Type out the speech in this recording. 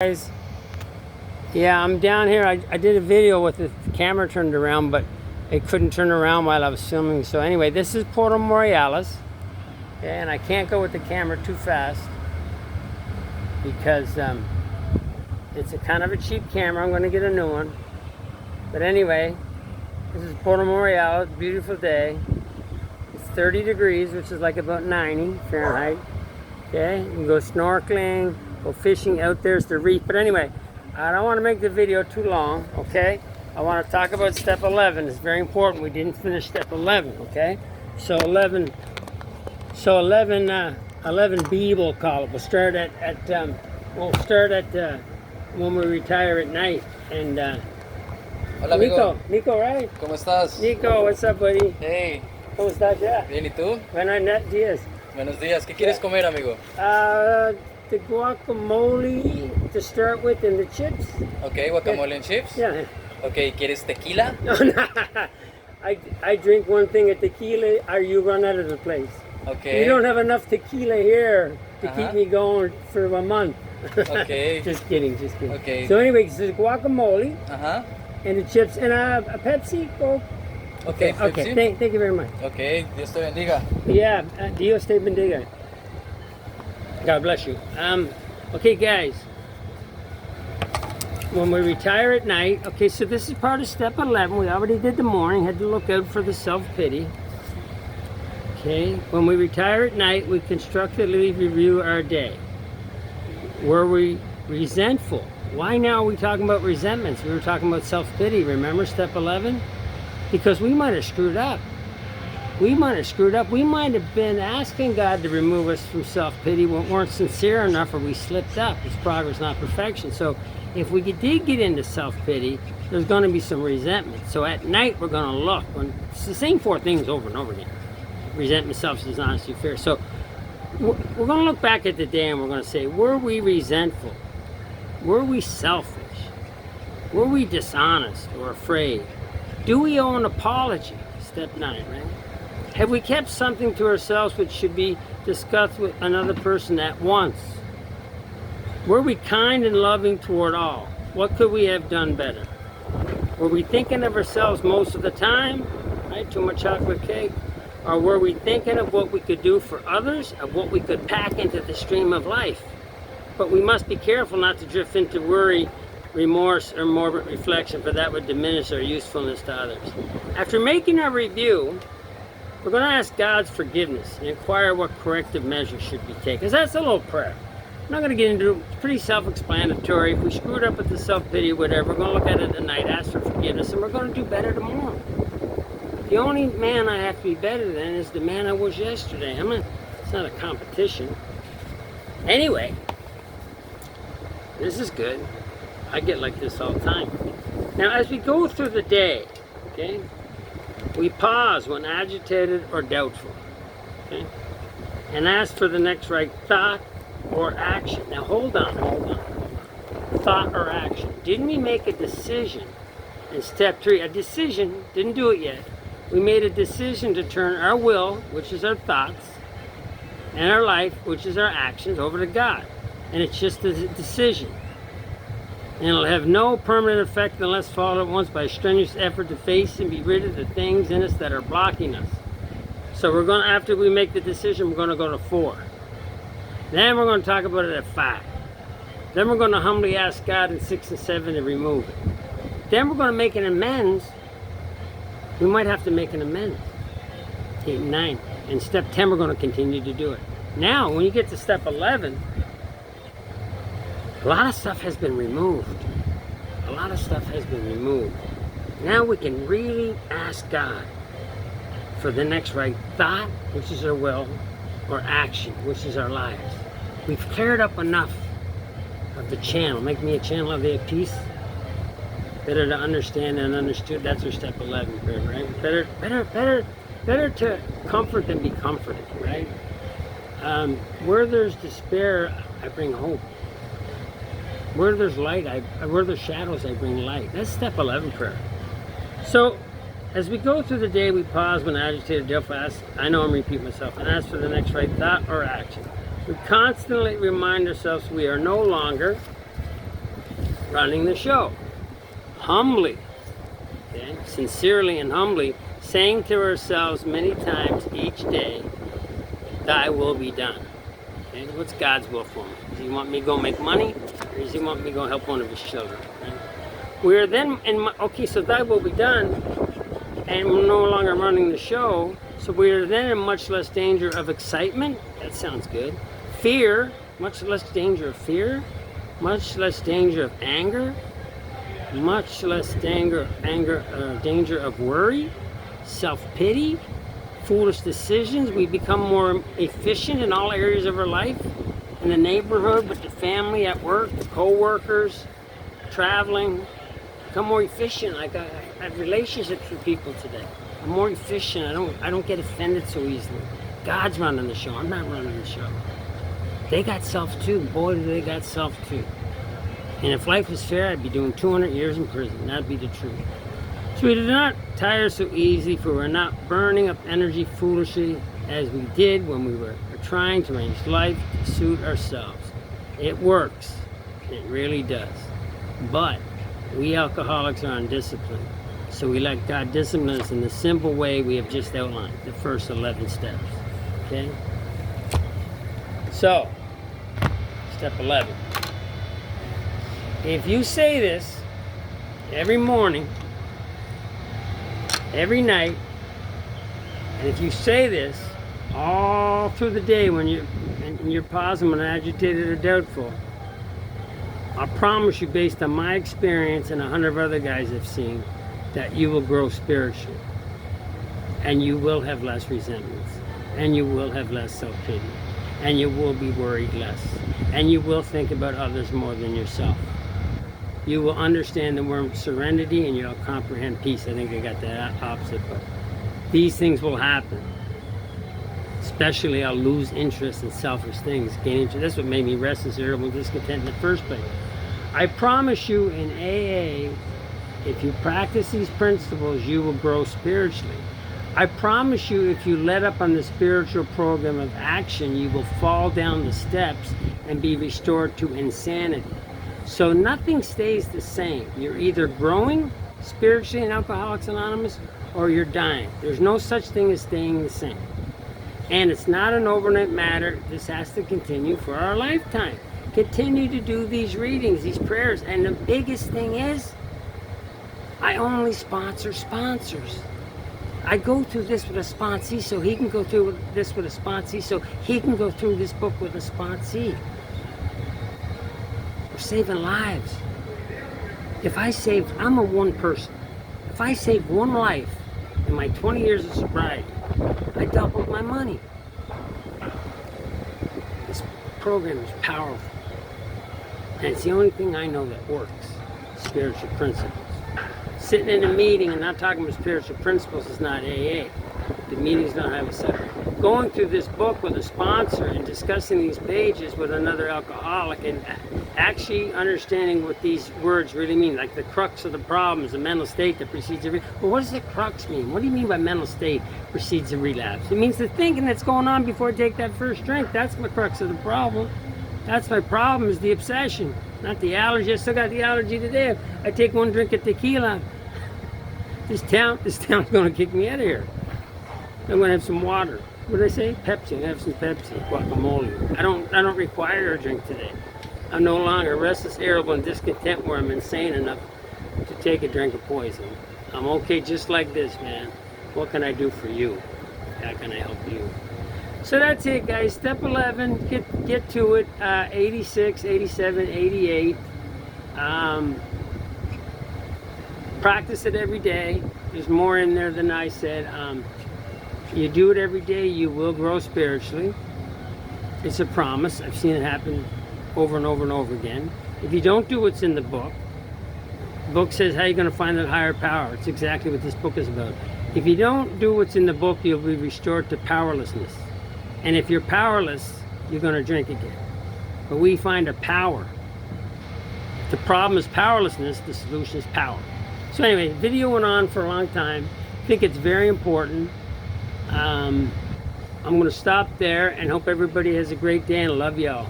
Guys, yeah, I'm down here. I did a video with the camera turned around, but it couldn't turn around while I was filming. So anyway, this is Puerto Morelos, okay, and I can't go with the camera too fast because it's a kind of a cheap camera. I'm going to get a new one. But anyway, this is Puerto Morelos. Beautiful day. It's 30 degrees, which is like about 90 Fahrenheit. Okay, you can go snorkeling, go fishing. Out there's the reef. But anyway, I don't want to make the video too long, okay? I want to talk about step 11. It's very important. We didn't finish step 11, okay? So 11, 11B we'll call it. We'll start at when we retire at night. And Hola, amigo. Nico, right? ¿Cómo estás? Nico, what's up, buddy? Hey, ¿Cómo estás ya? bien, ¿y tú? Buenos días. Buenos días. ¿Qué quieres comer, amigo? The guacamole to start with and the chips. Okay, guacamole and chips. Yeah. Okay, ¿quieres tequila? No, I drink one thing of tequila, or you run out of the place. Okay. You don't have enough tequila here to keep me going for a month. Okay. Just kidding. Okay. So anyway, it's the guacamole Ajá. and the chips and a Pepsi, Coke. Okay, Okay. Pepsi. Thank you very much. Okay, Dios te bendiga. Yeah, Dios te bendiga. God bless you. Okay, guys. When we retire at night, okay, so this is part of step 11. We already did the morning, had to look out for the self-pity. Okay, when we retire at night, we constructively review our day. Were we resentful? Why now are we talking about resentments? We were talking about self-pity, remember step 11? Because we might have screwed up. We might have been asking God to remove us from self-pity. We weren't sincere enough, or we slipped up. It's progress, not perfection. So if we did get into self-pity, there's going to be some resentment. So at night, we're going to look. It's the same four things over and over again. Resentment, self-dishonesty, fear. So we're going to look back at the day and we're going to say, were we resentful? Were we selfish? Were we dishonest or afraid? Do we owe an apology? Step 9, right? Have we kept something to ourselves which should be discussed with another person at once? Were we kind and loving toward all? What could we have done better? Were we thinking of ourselves most of the time? Right? Too much chocolate cake? Or were we thinking of what we could do for others, of what we could pack into the stream of life? But we must be careful not to drift into worry, remorse, or morbid reflection, for that would diminish our usefulness to others. After making our review, we're going to ask God's forgiveness and inquire what corrective measures should be taken. That's a little prayer. I'm not going to get into it. It's pretty self-explanatory. If we screwed up with the self-pity or whatever, we're going to look at it at night, ask for forgiveness, and we're going to do better tomorrow. The only man I have to be better than is the man I was yesterday. It's not a competition. Anyway, this is good. I get like this all the time. Now, as we go through the day, okay, we pause when agitated or doubtful, okay, and ask for the next right thought or action. Now, hold on. Thought or action. Didn't we make a decision in step 3? A decision, didn't do it yet. We made a decision to turn our will, which is our thoughts, and our life, which is our actions, over to God. And it's just a decision. And it'll have no permanent effect unless followed at once by a strenuous effort to face and be rid of the things in us that are blocking us. So we're going to, after we make the decision, we're going to go to 4. Then we're going to talk about it at 5. Then we're going to humbly ask God in 6 and 7 to remove it. Then we're going to make an amends. We might have to make an amends. 8 and 9. And step 10, we're going to continue to do it. Now, when you get to step 11, a lot of stuff has been removed. Now we can really ask God for the next right thought, which is our will, or action, which is our lives. We've cleared up enough of the channel. Make me a channel of the peace. Better to understand and understood. That's our step 11 prayer, right? Better to comfort than be comforted, right? Where there's despair, I bring hope. Where there's light, where there's shadows, I bring light. That's step 11 prayer. So, as we go through the day, we pause when agitated, doubtful. I know I'm repeating myself, and ask for the next right thought or action. We constantly remind ourselves we are no longer running the show. Humbly, okay? Sincerely and humbly, saying to ourselves many times each day, thy will be done. Okay? What's God's will for me? Does he want me to go make money? Or does he want me to go help one of his children? Right? We're then okay, so thy will be done, and we're no longer running the show, so we're then in much less danger of excitement. That sounds good. Fear, much less danger of fear, much less danger of anger, much less danger of worry, self-pity, foolish decisions. We become more efficient in all areas of our life, in the neighborhood, with the family, at work, the co-workers, traveling. Become more efficient. I have relationships with people today. I'm more efficient. I don't get offended so easily. God's running the show. I'm not running the show. They got self too. Boy, do they got self too. And if life was fair, I'd be doing 200 years in prison. That'd be the truth. So we do not tire so easy, for we're not burning up energy foolishly as we did when we were trying to arrange life to suit ourselves. It works. It really does. But we alcoholics are undisciplined. So we let God discipline us in the simple way we have just outlined, the first 11 steps. Okay? So, step 11. If you say this every morning, every night, and if you say this all through the day when you're positive and agitated or doubtful, I promise you, based on my experience and 100 other guys I've seen, that you will grow spiritually, and you will have less resentments, and you will have less self-pity, and you will be worried less, and you will think about others more than yourself. You will understand the word serenity, and you'll comprehend peace. I think I got the opposite, but these things will happen. Especially I'll lose interest in selfish things, gain interest. That's what made me restless, irritable, discontent in the first place. I promise you, in AA, if you practice these principles, you will grow spiritually. I promise you, if you let up on the spiritual program of action, you will fall down the steps and be restored to insanity. So nothing stays the same. You're either growing spiritually in Alcoholics Anonymous, or you're dying. There's no such thing as staying the same. And it's not an overnight matter. This has to continue for our lifetime. Continue to do these readings, these prayers. And the biggest thing is, I only sponsor sponsors. I go through this with a sponsee, so he can go through this with a sponsee, so he can go through this book with a sponsee. We're saving lives. I'm a one person. If I save one life in my 20 years of sobriety, I doubled my money. This program is powerful. And it's the only thing I know that works. Spiritual principles. Sitting in a meeting and not talking about spiritual principles is not AA. The meetings don't have a separate. Going through this book with a sponsor and discussing these pages with another alcoholic and actually understanding what these words really mean, like the crux of the problem is a mental state that precedes a relapse. Well, what does the crux mean? What do you mean by mental state precedes a relapse? It means the thinking that's going on before I take that first drink. That's the crux of the problem. That's my problem, is the obsession, not the allergy. I still got the allergy today. I take one drink of tequila, this town's gonna kick me out of here. I'm gonna have some water. What did I say? Pepsi. I'm gonna have some Pepsi. Guacamole. I don't require a drink today. I'm no longer restless, irritable, and discontent where I'm insane enough to take a drink of poison. I'm okay just like this, man. What can I do for you? How can I help you? So that's it, guys. Step 11, get to it. 86, 87, 88. Practice it every day. There's more in there than I said. You do it every day, you will grow spiritually. It's a promise. I've seen it happen over and over and over again. If you don't do what's in the book says, how are you going to find that higher power? It's exactly what this book is about. If you don't do what's in the book, you'll be restored to powerlessness. And if you're powerless, you're going to drink again. But we find a power. If the problem is powerlessness, the solution is power. So anyway, video went on for a long time. I think it's very important. I'm going to stop there and hope everybody has a great day, and love y'all.